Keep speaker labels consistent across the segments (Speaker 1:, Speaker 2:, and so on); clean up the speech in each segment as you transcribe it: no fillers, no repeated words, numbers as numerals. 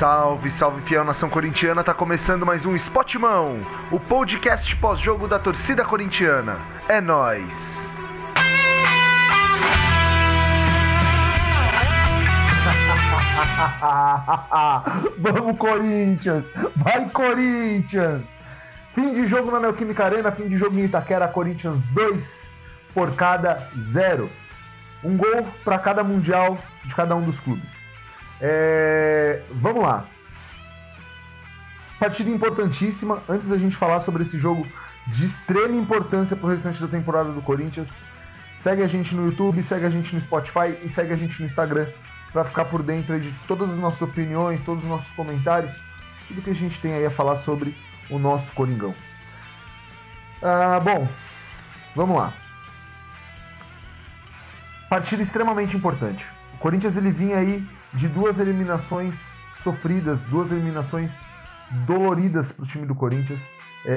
Speaker 1: Salve, salve fiel nação corintiana, tá começando mais um Spotmão, o podcast pós-jogo da torcida corintiana. É nóis!
Speaker 2: Vamos Corinthians! Vai Corinthians! Fim de jogo na Neoquímica Arena, fim de jogo em Itaquera, Corinthians 2 por cada 0. Um gol para cada mundial de cada um dos clubes. Vamos lá. Partida importantíssima. Antes da gente falar sobre esse jogo de extrema importância para o restante da temporada do Corinthians, segue a gente no YouTube, segue a gente no Spotify e segue a gente no Instagram para ficar por dentro de todas as nossas opiniões, todos os nossos comentários, tudo que a gente tem aí a falar sobre o nosso Coringão. Bom, vamos lá. Partida extremamente importante. O Corinthians ele vinha aí de duas eliminações sofridas, duas eliminações doloridas para o time do Corinthians,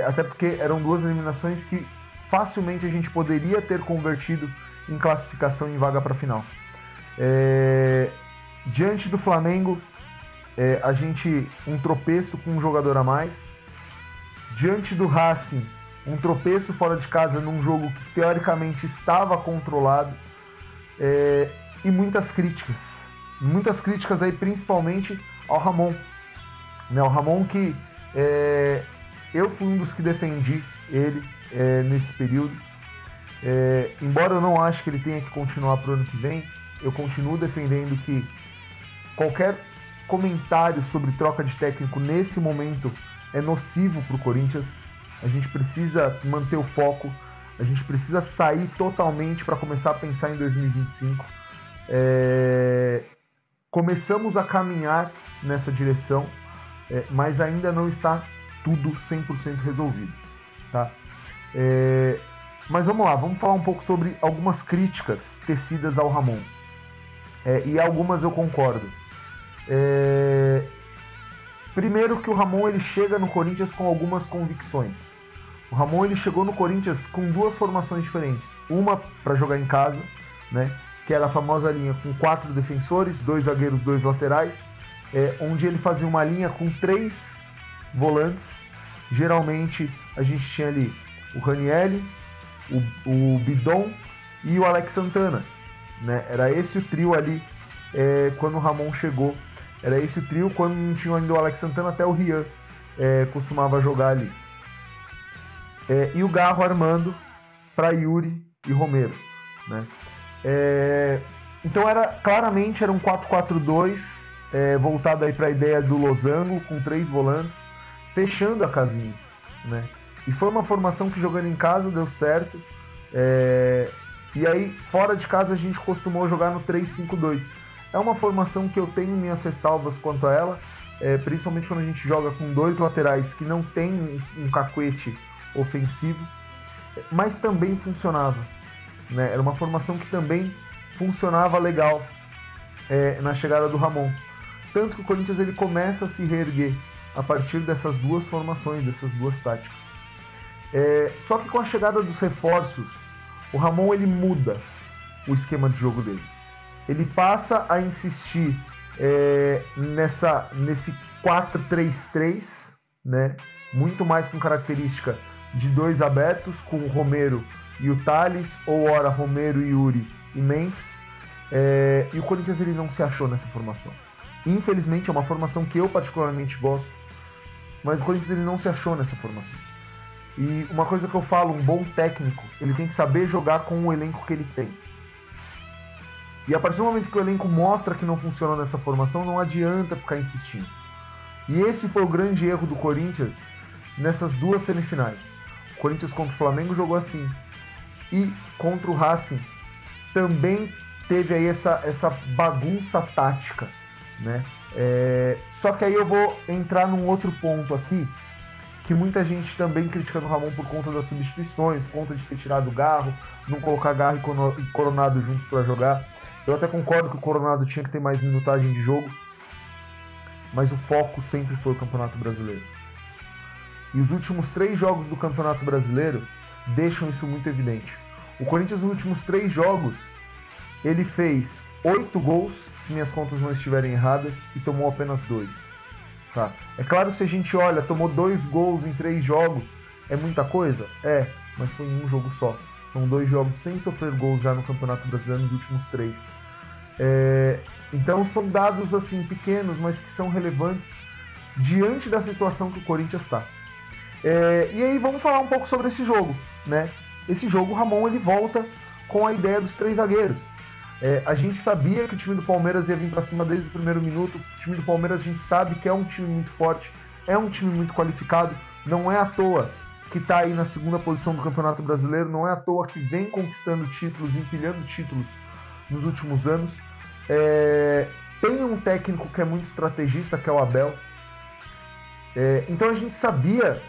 Speaker 2: até porque eram duas eliminações que facilmente a gente poderia ter convertido em classificação em vaga para a final. Diante do Flamengo, a gente um tropeço com um jogador a mais. Diante do Racing, um tropeço fora de casa num jogo que teoricamente estava controlado. E muitas críticas aí principalmente ao Ramon, né? O Ramon que eu fui um dos que defendi ele nesse período, embora eu não ache que ele tenha que continuar para o ano que vem, eu continuo defendendo que qualquer comentário sobre troca de técnico nesse momento é nocivo para o Corinthians. A gente precisa manter o foco, a gente precisa sair totalmente para começar a pensar em 2025. Começamos a caminhar nessa direção, mas ainda não está tudo 100% resolvido, tá? Mas vamos lá, vamos falar um pouco sobre algumas críticas tecidas ao Ramon, e algumas eu concordo. Primeiro que o Ramon ele chega no Corinthians com algumas convicções. O Ramon ele chegou no Corinthians com duas formações diferentes. Uma para jogar em casa, né, que era a famosa linha com 4 defensores, 2 zagueiros, 2 laterais, onde ele fazia uma linha com 3 volantes. Geralmente a gente tinha ali o Ranieri, o Bidon e o Alex Santana, né? Era esse o trio ali quando o Ramon chegou. Era esse o trio. Quando não tinha ainda o Alex Santana, até o Rian costumava jogar ali. E o Garro armando para Yuri e Romero, né? Então claramente era um 4-4-2 voltado aí para a ideia do losango, com 3 volantes, fechando a casinha, né? E foi uma formação que jogando em casa deu certo, e aí fora de casa a gente costumou jogar no 3-5-2. É uma formação que eu tenho minhas ressalvas quanto a ela, principalmente quando a gente joga com 2 laterais que não tem um cacuete ofensivo, mas também funcionava, né? Era uma formação que também funcionava legal na chegada do Ramon. Tanto que o Corinthians ele começa a se reerguer a partir dessas duas formações, dessas duas táticas. Só que com a chegada dos reforços, o Ramon ele muda o esquema de jogo dele. Ele passa a insistir nesse 4-3-3, né? Muito mais com característica de 2 abertos, com o Romero e o Thales, ou ora Romero, Yuri e Mendes. E o Corinthians ele não se achou nessa formação. Infelizmente é uma formação que eu particularmente gosto, mas o Corinthians ele não se achou nessa formação. E uma coisa que eu falo, um bom técnico, ele tem que saber jogar com o elenco que ele tem. E a partir do momento que o elenco mostra que não funciona nessa formação, não adianta ficar insistindo. E esse foi o grande erro do Corinthians nessas duas semifinais. O Corinthians contra o Flamengo jogou assim. E contra o Racing também teve aí essa bagunça tática, né? Só que aí eu vou entrar num outro ponto aqui, que muita gente também criticando o Ramon por conta das substituições, por conta de ter tirado o Garro, não colocar Garro e Coronado juntos para jogar. Eu até concordo que o Coronado tinha que ter mais minutagem de jogo, mas o foco sempre foi o Campeonato Brasileiro. E os últimos 3 jogos do Campeonato Brasileiro deixam isso muito evidente. O Corinthians nos últimos 3 jogos, ele fez 8 gols, se minhas contas não estiverem erradas, e tomou apenas 2. Tá? É claro que se a gente olha, tomou 2 gols em 3 jogos, é muita coisa? É, mas foi em um jogo só. São 2 jogos sem sofrer gols já no Campeonato Brasileiro nos últimos 3. Então são dados assim pequenos, mas que são relevantes diante da situação que o Corinthians está. E aí vamos falar um pouco sobre esse jogo, né? Esse jogo o Ramon ele volta com a ideia dos 3 zagueiros. A gente sabia que o time do Palmeiras ia vir para cima desde o primeiro minuto. O time do Palmeiras a gente sabe que é um time muito forte, é um time muito qualificado. Não é à toa que está aí na 2ª posição do Campeonato Brasileiro, não é à toa que vem conquistando títulos, empilhando títulos nos últimos anos. Tem um técnico que é muito estrategista, que é o Abel. Então a gente sabia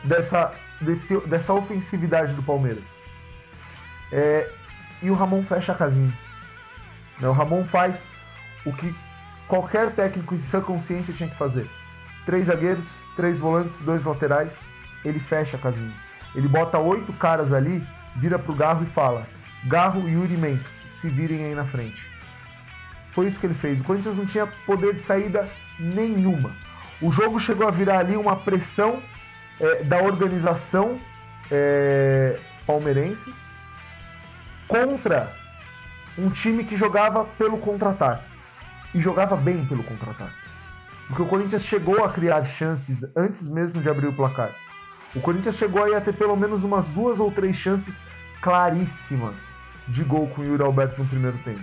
Speaker 2: dessa ofensividade do Palmeiras. E o Ramon fecha a casinha. O Ramon faz o que qualquer técnico em sã consciência tinha que fazer. 3 zagueiros, 3 volantes, 2 laterais. Ele fecha a casinha. Ele bota 8 caras ali, vira pro Garro e fala: Garro e Yuri Mendes, se virem aí na frente. Foi isso que ele fez. O Corinthians não tinha poder de saída nenhuma. O jogo chegou a virar ali uma pressão da organização palmeirense contra um time que jogava pelo contra-ataque. E jogava bem pelo contra-ataque. Porque o Corinthians chegou a criar chances antes mesmo de abrir o placar. O Corinthians chegou aí a ter pelo menos umas 2 ou 3 chances claríssimas de gol com o Yuri Alberto no primeiro tempo.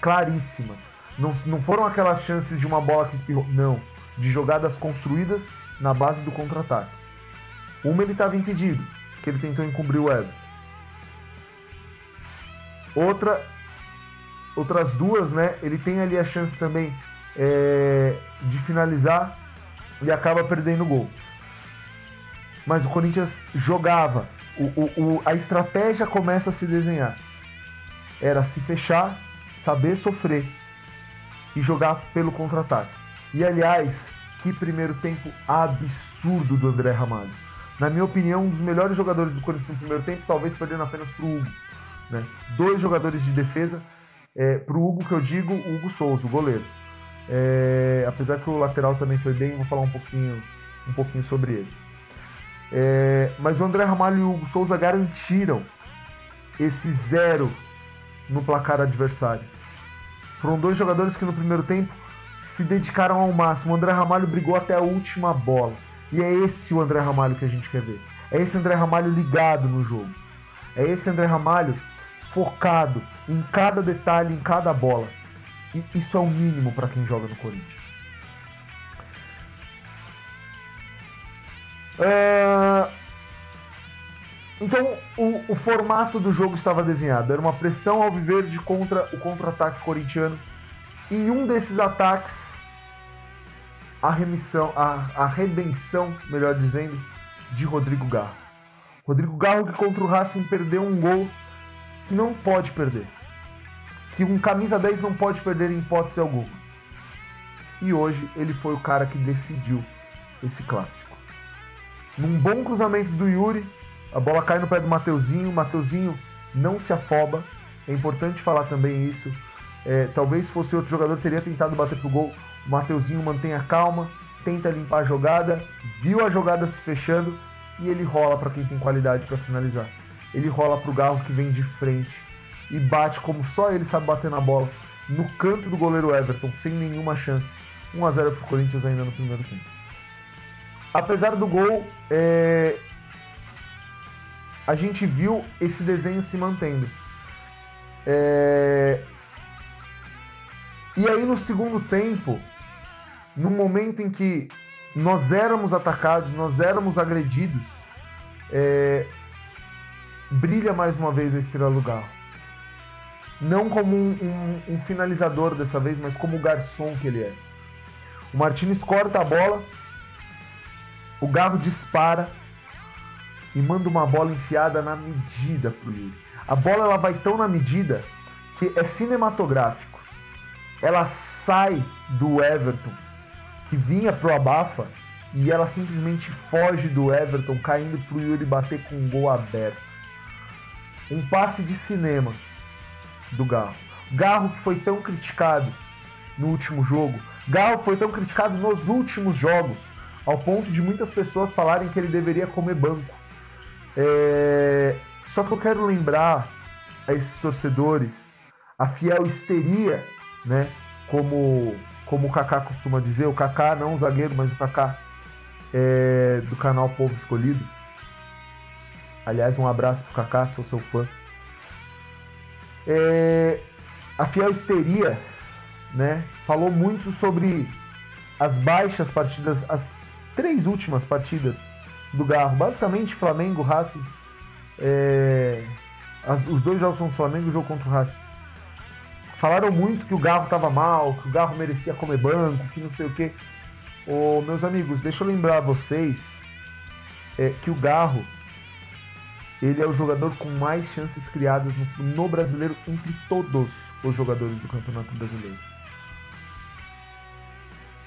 Speaker 2: Claríssimas. Não foram aquelas chances de uma bola que espirrou. Não. De jogadas construídas na base do contra-ataque. Uma ele estava impedido, que ele tentou encobrir o Everton. Outras 2, né? Ele tem ali a chance também de finalizar e acaba perdendo o gol. Mas o Corinthians jogava. A estratégia começa a se desenhar. Era se fechar, saber sofrer e jogar pelo contra-ataque. E aliás, que primeiro tempo absurdo do André Ramalho. Na minha opinião, um dos melhores jogadores do Corinthians no primeiro tempo, talvez perdendo apenas para o Hugo. Né? 2 jogadores de defesa. Para o Hugo que eu digo, o Hugo Souza, o goleiro. Apesar que o lateral também foi bem, vou falar um pouquinho sobre ele. Mas o André Ramalho e o Hugo Souza garantiram esse 0 no placar adversário. Foram 2 jogadores que no primeiro tempo se dedicaram ao máximo. O André Ramalho brigou até a última bola. E é esse o André Ramalho que a gente quer ver. É esse André Ramalho ligado no jogo. É esse André Ramalho focado em cada detalhe, em cada bola. E isso é o mínimo para quem joga no Corinthians. Então o formato do jogo estava desenhado. Era uma pressão alviverde contra o contra-ataque corintiano. E em um desses ataques, a redenção, melhor dizendo, de Rodrigo Garro. Rodrigo Garro que contra o Racing perdeu um gol que não pode perder. Que um camisa 10 não pode perder em hipótese alguma. E hoje ele foi o cara que decidiu esse clássico. Num bom cruzamento do Yuri, a bola cai no pé do Mateuzinho. O Mateuzinho não se afoba. É importante falar também isso. Talvez fosse outro jogador, teria tentado bater pro gol. O Mateuzinho mantém a calma, tenta limpar a jogada, viu a jogada se fechando e ele rola para quem tem qualidade para finalizar. Ele rola pro Garro que vem de frente e bate como só ele sabe bater na bola, no canto do goleiro Everton, sem nenhuma chance. 1-0 pro Corinthians ainda no primeiro tempo. Apesar do gol, a gente viu esse desenho se mantendo. E aí no segundo tempo, no momento em que nós éramos atacados, nós éramos agredidos, brilha mais uma vez a estrela do Garro. Não como um finalizador dessa vez, mas como o garçom que ele é. O Martínez corta a bola, o Garro dispara e manda uma bola enfiada na medida pro Yuri. A bola ela vai tão na medida que é cinematográfico. Ela sai do Everton, que vinha pro abafa, e ela simplesmente foge do Everton, caindo pro Yuri bater com um gol aberto. Um passe de cinema do Garro. Garro que foi tão criticado no último jogo. Garro foi tão criticado nos últimos jogos, ao ponto de muitas pessoas falarem que ele deveria comer banco. Só que eu quero lembrar a esses torcedores a fiel histeria, né? Como o Kaká costuma dizer, o Kaká, não o zagueiro, mas o Kaká do canal Povo Escolhido. Aliás, um abraço pro Kaká, sou seu fã. A fiel histeria, né, falou muito sobre as baixas partidas, as 3 últimas partidas do Garro. Basicamente, Flamengo, Racing, os 2 jogos contra o Flamengo e o jogo contra o Racing. Falaram muito que o Garro estava mal, que o Garro merecia comer banco, que não sei o que. Meus amigos, deixa eu lembrar a vocês que o Garro, ele é o jogador com mais chances criadas no brasileiro entre todos os jogadores do Campeonato Brasileiro.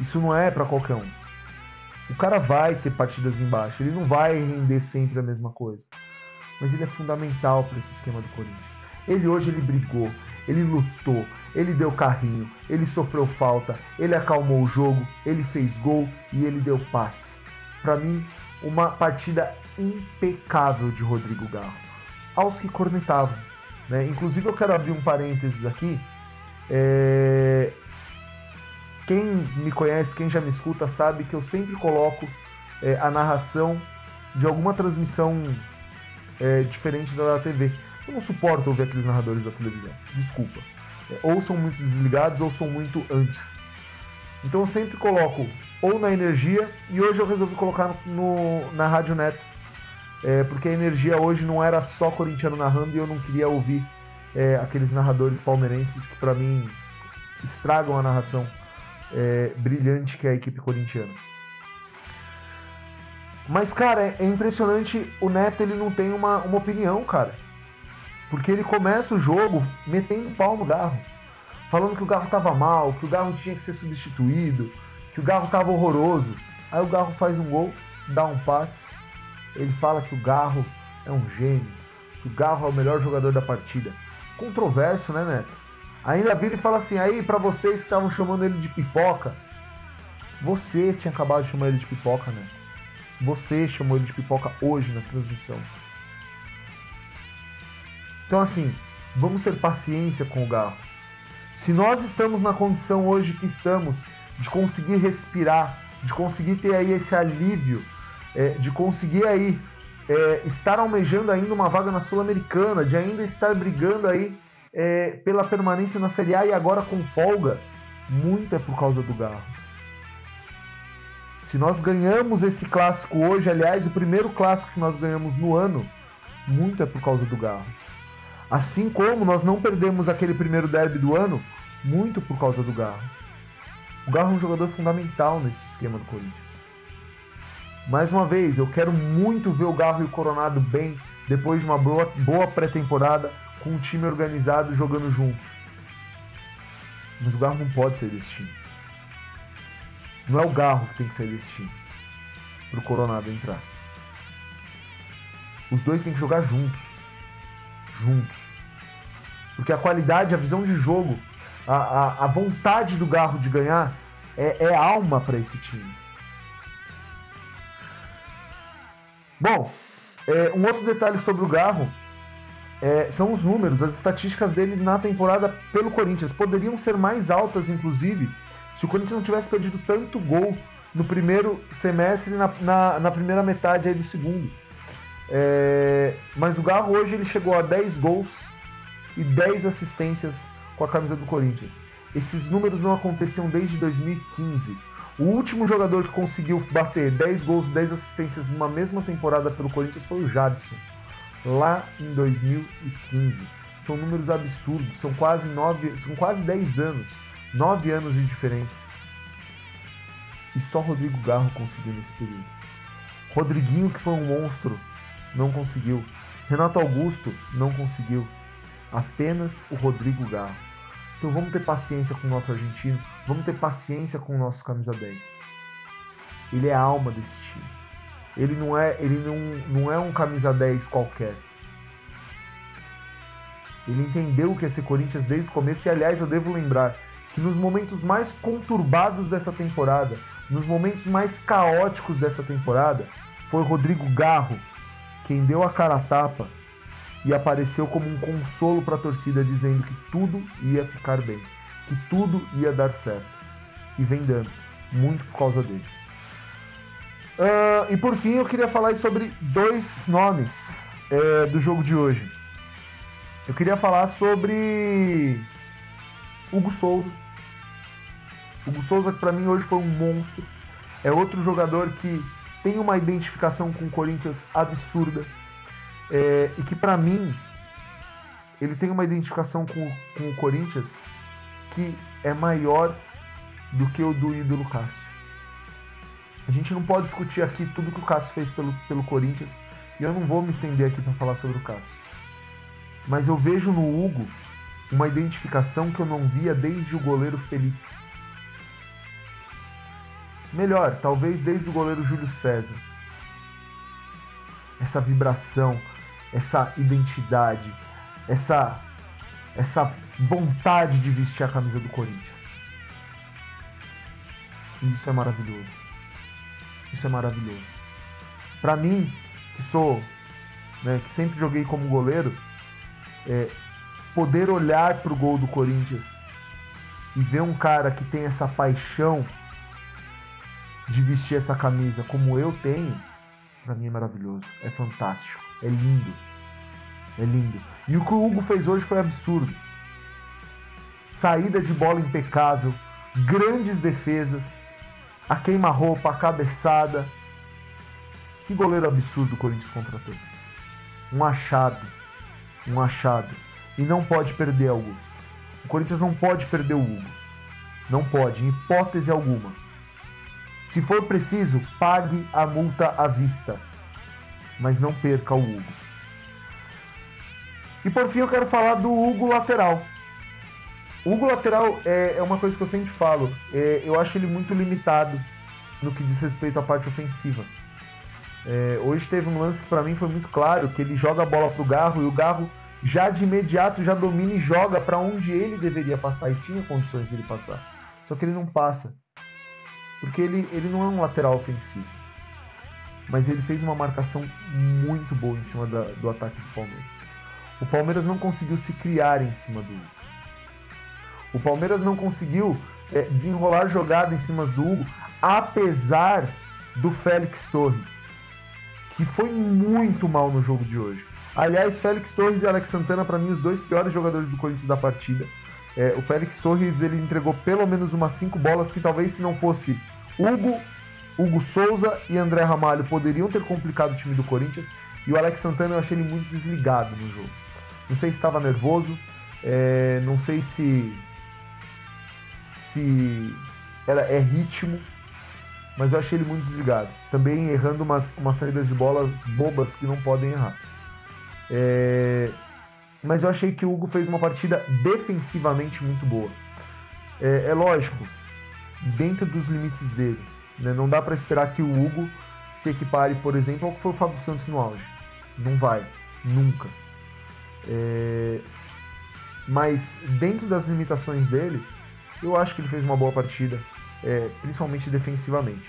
Speaker 2: Isso não é para qualquer um. O cara vai ter partidas embaixo, ele não vai render sempre a mesma coisa. Mas ele é fundamental para esse esquema do Corinthians. Hoje ele brigou, ele lutou, ele deu carrinho, ele sofreu falta, ele acalmou o jogo, ele fez gol e ele deu passe. Para mim, uma partida impecável de Rodrigo Garro. Aos que cornetavam, né? Inclusive eu quero abrir um parênteses aqui. Quem me conhece, quem já me escuta, sabe que eu sempre coloco a narração de alguma transmissão diferente da TV. Eu não suporto ouvir aqueles narradores da televisão, desculpa. Ou são muito desligados ou são muito antes. Então eu sempre coloco ou na Energia, e hoje eu resolvi colocar na Rádio Neto, porque a Energia hoje não era só corintiano narrando e eu não queria ouvir aqueles narradores palmeirenses que pra mim estragam a narração brilhante que é a equipe corintiana. Mas, cara, é impressionante, o Neto ele não tem uma opinião, cara. Porque ele começa o jogo metendo pau no Garro, falando que o Garro tava mal, que o Garro tinha que ser substituído, que o Garro tava horroroso. Aí o Garro faz um gol, dá um passe, ele fala que o Garro é um gênio, que o Garro é o melhor jogador da partida. Controverso, né, Neto? Ainda vira e fala assim, aí pra vocês que estavam chamando ele de pipoca, você tinha acabado de chamar ele de pipoca, Neto. Você chamou ele de pipoca hoje na transmissão. Então assim, vamos ter paciência com o Garro. Se nós estamos na condição hoje que estamos, de conseguir respirar, de conseguir ter aí esse alívio, de conseguir aí estar almejando ainda uma vaga na Sul-Americana, de ainda estar brigando aí pela permanência na Série A e agora com folga, muito é por causa do Garro. Se nós ganhamos esse clássico hoje, aliás, o primeiro clássico que nós ganhamos no ano, muito é por causa do Garro. Assim como nós não perdemos aquele primeiro derby do ano, muito por causa do Garro. O Garro é um jogador fundamental nesse esquema do Corinthians. Mais uma vez, eu quero muito ver o Garro e o Coronado bem, depois de uma boa pré-temporada, com um time organizado jogando junto. Mas o Garro não pode ser desse time. Não é o Garro que tem que sair desse time para o Coronado entrar. Os dois têm que jogar juntos. Porque a qualidade, a visão de jogo, a vontade do Garro de ganhar é alma para esse time. Bom, um outro detalhe sobre o Garro são os números, as estatísticas dele na temporada pelo Corinthians. Poderiam ser mais altas, inclusive, se o Corinthians não tivesse perdido tanto gol no primeiro semestre e na primeira metade aí do segundo. Mas o Garro hoje ele chegou a 10 gols e 10 assistências com a camisa do Corinthians. Esses números não aconteciam desde 2015. O último jogador que conseguiu bater 10 gols e 10 assistências numa mesma temporada pelo Corinthians foi o Jadson, lá em 2015. São números absurdos, são quase 10 anos. 9 anos de diferença. E só Rodrigo Garro conseguiu nesse período. Rodriguinho, que foi um monstro, não conseguiu. Renato Augusto não conseguiu. Apenas o Rodrigo Garro. Então vamos ter paciência com o nosso argentino. Vamos ter paciência com o nosso camisa 10. Ele é a alma desse time. Ele não é um camisa 10 qualquer. Ele entendeu o que é ser Corinthians desde o começo. E aliás, eu devo lembrar que nos momentos mais conturbados dessa temporada, nos momentos mais caóticos dessa temporada, foi Rodrigo Garro quem deu a cara a tapa e apareceu como um consolo para a torcida, dizendo que tudo ia ficar bem, que tudo ia dar certo. E vem dando, muito por causa dele. E por fim eu queria falar sobre 2 nomes do jogo de hoje. Eu queria falar sobre Hugo Souza. Hugo Souza, que para mim hoje foi um monstro. É outro jogador que tem uma identificação com o Corinthians absurda. E que para mim ele tem uma identificação com o Corinthians que é maior do que o do ídolo Cássio. A gente não pode discutir aqui tudo que o Cássio fez pelo Corinthians, e eu não vou me estender aqui para falar sobre o Cássio. Mas eu vejo no Hugo uma identificação que eu não via desde o goleiro Felipe. Melhor, talvez desde o goleiro Júlio César. Essa vibração, essa identidade, essa vontade de vestir a camisa do Corinthians. E isso é maravilhoso. Isso é maravilhoso. Pra mim, que sempre joguei como goleiro, poder olhar pro gol do Corinthians e ver um cara que tem essa paixão de vestir essa camisa como eu tenho, pra mim é maravilhoso, é fantástico, é lindo. É lindo. E o que o Hugo fez hoje foi absurdo. Saída de bola impecável, grandes defesas, a queima-roupa, a cabeçada. Que goleiro absurdo o Corinthians contratou. Um achado. E não pode perder Augusto. O Corinthians não pode perder o Hugo. Não pode, em hipótese alguma. Se for preciso, pague a multa à vista. Mas não perca o Hugo. E por fim eu quero falar do Hugo lateral. O Hugo lateral é uma coisa que eu sempre falo. Eu acho ele muito limitado no que diz respeito à parte ofensiva. Hoje teve um lance que pra mim foi muito claro, que ele joga a bola pro Garro e o Garro já de imediato já domina e joga pra onde ele deveria passar e tinha condições de ele passar. Só que ele não passa. Porque ele não é um lateral ofensivo. Mas ele fez uma marcação muito boa em cima do ataque do Palmeiras. O Palmeiras não conseguiu se criar em cima do Hugo. O Palmeiras não conseguiu desenrolar jogada em cima do Hugo, apesar do Félix Torres, que foi muito mal no jogo de hoje. Aliás, Félix Torres e Alex Santana, para mim, os 2 piores jogadores do Corinthians da partida. O Félix Torres, ele entregou pelo menos umas 5 bolas que talvez, se não fosse Hugo Souza e André Ramalho, poderiam ter complicado o time do Corinthians. E o Alex Santana, eu achei ele muito desligado no jogo. Não sei se estava nervoso, não sei se é ritmo, mas eu achei ele muito desligado. Também errando umas saídas de bolas bobas que não podem errar. Mas eu achei que o Hugo fez uma partida defensivamente muito boa. É lógico, dentro dos limites dele, né? Não dá para esperar que o Hugo se equipare, por exemplo, ao que foi o Fábio Santos no auge. Não vai, nunca. Mas dentro das limitações dele, eu acho que ele fez uma boa partida, principalmente defensivamente.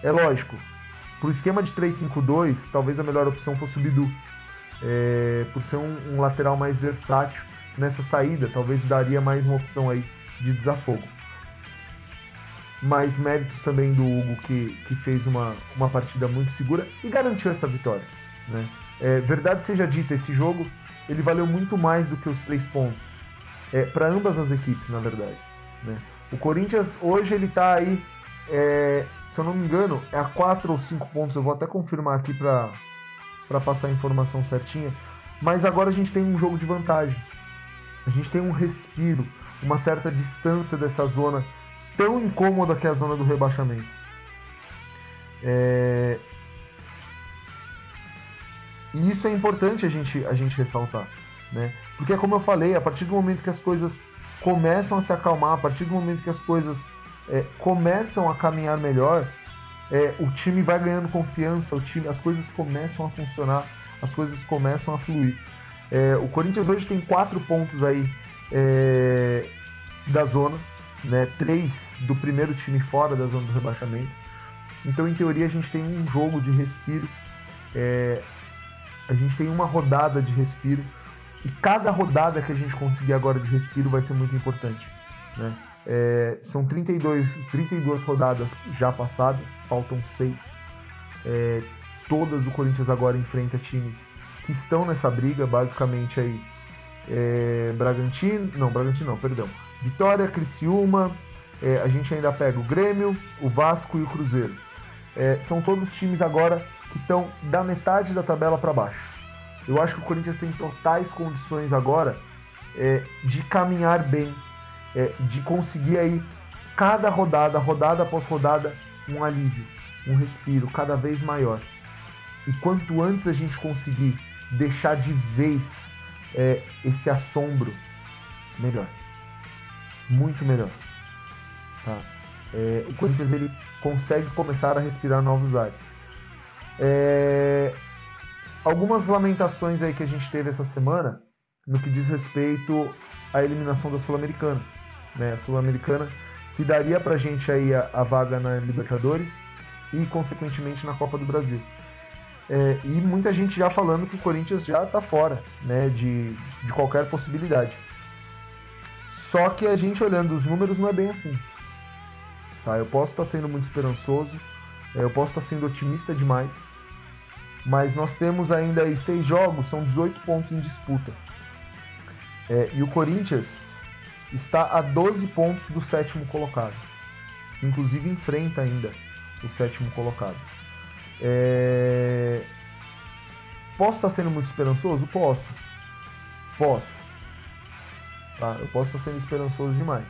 Speaker 2: É lógico, pro esquema de 3-5-2, talvez a melhor opção fosse o Bidu, por ser um lateral mais versátil nessa saída, talvez daria mais uma opção aí de desafogo. Mas méritos também do Hugo, que fez uma partida muito segura e garantiu essa vitória, né? Verdade seja dita, esse jogo ele valeu muito mais do que os 3 pontos, para ambas as equipes, na verdade, né? O Corinthians hoje ele tá aí, se eu não me engano, a 4 ou 5 pontos, eu vou até confirmar aqui para passar a informação certinha, mas agora a gente tem um jogo de vantagem, a gente tem um respiro, uma certa distância dessa zona tão incômoda que é a zona do rebaixamento. E isso é importante a gente ressaltar, né? Porque, como eu falei, a partir do momento que as coisas começam a se acalmar, a partir do momento que as coisas começam a caminhar melhor, o time vai ganhando confiança, as coisas começam a funcionar, as coisas começam a fluir. O Corinthians hoje tem 4 pontos aí da zona, né? 3 do primeiro time fora da zona do rebaixamento. Então, em teoria, a gente tem um jogo de respiro, a gente tem uma rodada de respiro, e cada rodada que a gente conseguir agora de respiro vai ser muito importante, né? São 32 rodadas já passadas, faltam 6. Todas o Corinthians agora enfrenta times que estão nessa briga, basicamente aí Vitória, Criciúma, a gente ainda pega o Grêmio, o Vasco e o Cruzeiro. São todos times agora que estão da metade da tabela para baixo. Eu acho que o Corinthians tem totais condições agora de caminhar bem, de conseguir aí cada rodada após rodada, um alívio, um respiro cada vez maior. E quanto antes a gente conseguir deixar de vez esse assombro, melhor. Muito melhor. Tá? O Corinthians ele consegue começar a respirar novos ares. Algumas lamentações aí que a gente teve essa semana no que diz respeito à eliminação da Sul-Americana, né? A Sul-Americana que daria pra gente aí a vaga na Libertadores e consequentemente na Copa do Brasil. E muita gente já falando que o Corinthians já está fora, né, de qualquer possibilidade. Só que a gente olhando os números não é bem assim. Tá? Eu posso estar sendo muito esperançoso, eu posso estar sendo otimista demais, mas nós temos ainda aí 6 jogos, são 18 pontos em disputa. E o Corinthians está a 12 pontos do 7º colocado. Inclusive enfrenta ainda o 7º colocado. Posso estar sendo muito esperançoso? Posso. Tá? Eu posso estar sendo esperançoso demais.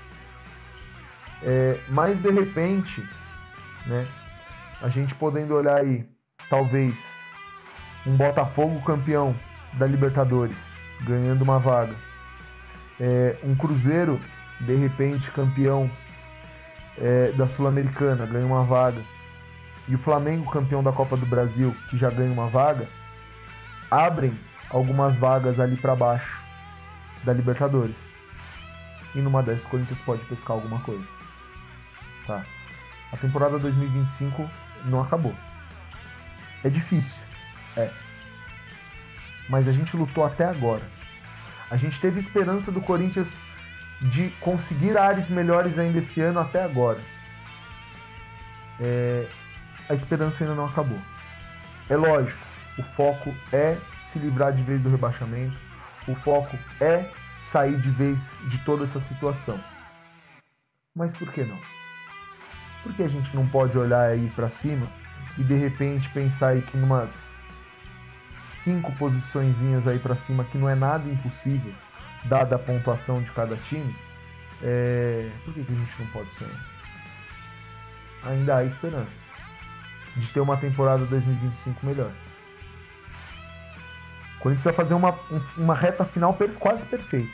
Speaker 2: Mas de repente, né, a gente podendo olhar aí, talvez, um Botafogo campeão da Libertadores, ganhando uma vaga. Um Cruzeiro, de repente, campeão da Sul-Americana, ganha uma vaga. E o Flamengo, campeão da Copa do Brasil, que já ganha uma vaga, abrem algumas vagas ali para baixo da Libertadores. E numa dessas o Corinthians pode pescar alguma coisa. Tá? A temporada 2025 não acabou. É difícil. Mas a gente lutou até agora. A gente teve esperança do Corinthians de conseguir ares melhores ainda esse ano até agora. A esperança ainda não acabou. É lógico, o foco é se livrar de vez do rebaixamento, o foco é sair de vez de toda essa situação. Mas por que não? Por que a gente não pode olhar aí pra cima e de repente pensar aí que numas 5 posiçõezinhas aí pra cima, que não é nada impossível, dada a pontuação de cada time, por que a gente não pode sonhar? Ainda há esperança de ter uma temporada 2025 melhor. O Corinthians vai fazer uma reta final quase perfeita.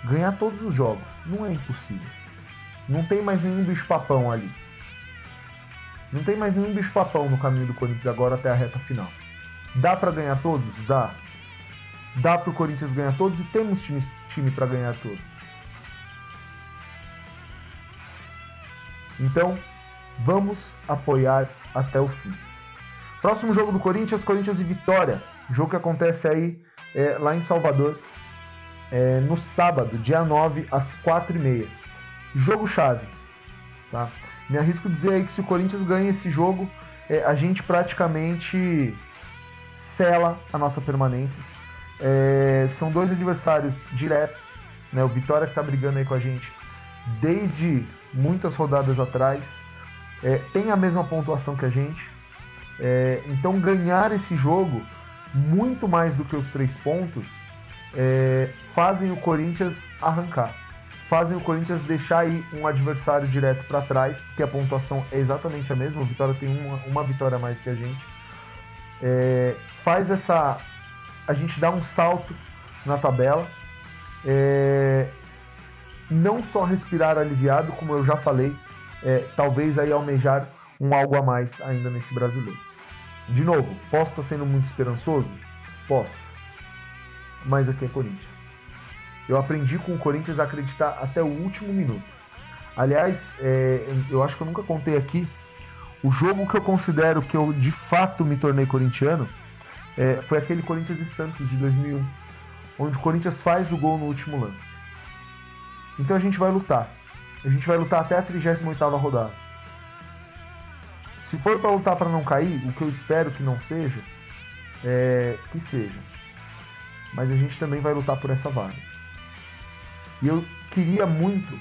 Speaker 2: Ganhar todos os jogos. Não é impossível. Não tem mais nenhum bicho-papão ali. Não tem mais nenhum bicho-papão no caminho do Corinthians agora até a reta final. Dá pra ganhar todos? Dá. Dá pro Corinthians ganhar todos e temos time pra ganhar todos. Então, vamos apoiar até o fim. Próximo jogo do Corinthians e Vitória. Jogo que acontece aí lá em Salvador, no sábado, dia 9, às 4h30. Jogo chave. Tá? Me arrisco dizer aí que se o Corinthians ganha esse jogo, a gente praticamente sela a nossa permanência. São 2 adversários diretos, né? O Vitória que está brigando aí com a gente desde muitas rodadas atrás, tem a mesma pontuação que a gente, então ganhar esse jogo, muito mais do que os 3 pontos, fazem o Corinthians arrancar, fazem o Corinthians deixar aí um adversário direto para trás, porque a pontuação é exatamente a mesma, o Vitória tem uma vitória a mais que a gente, faz a gente dá um salto na tabela, não só respirar aliviado, como eu já falei, talvez aí almejar um algo a mais ainda nesse brasileiro. De novo, posso estar sendo muito esperançoso? Posso. Mas aqui é Corinthians. Eu aprendi com o Corinthians a acreditar até o último minuto. Aliás, eu acho que eu nunca contei aqui, o jogo que eu considero que eu de fato me tornei corintiano foi aquele Corinthians e Santos de 2001, onde o Corinthians faz o gol no último lance. Então a gente vai lutar. A gente vai lutar até a 38ª rodada. Se for para lutar para não cair, o que eu espero que não seja, que seja. Mas a gente também vai lutar por essa vaga. E eu queria muito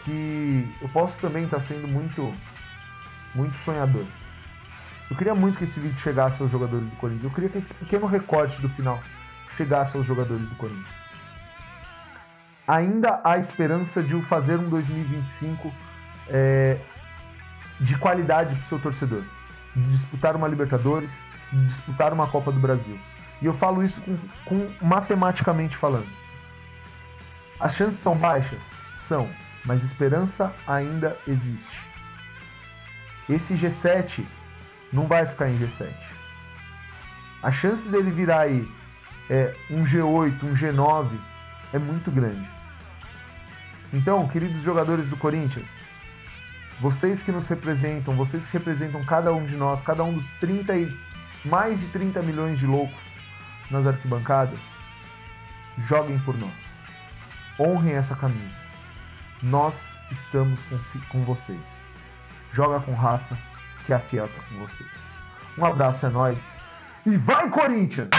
Speaker 2: que... Eu posso também estar sendo muito sonhador. Eu queria muito que esse vídeo chegasse aos jogadores do Corinthians. Eu queria que esse pequeno recorte do final chegasse aos jogadores do Corinthians. Ainda há esperança de fazer um 2025 de qualidade para o seu torcedor. De disputar uma Libertadores, de disputar uma Copa do Brasil. E eu falo isso com matematicamente falando. As chances são baixas? São, mas esperança ainda existe. Esse G7 não vai ficar em G7. A chance dele virar aí um G8, um G9 é muito grande. Então, queridos jogadores do Corinthians, vocês que nos representam, vocês que representam cada um de nós, cada um dos mais de 30 milhões de loucos nas arquibancadas, joguem por nós. Honrem essa camisa. Nós estamos com vocês. Joga com raça, que a Fiel tá com vocês. Um abraço, é nóis. E vai, Corinthians!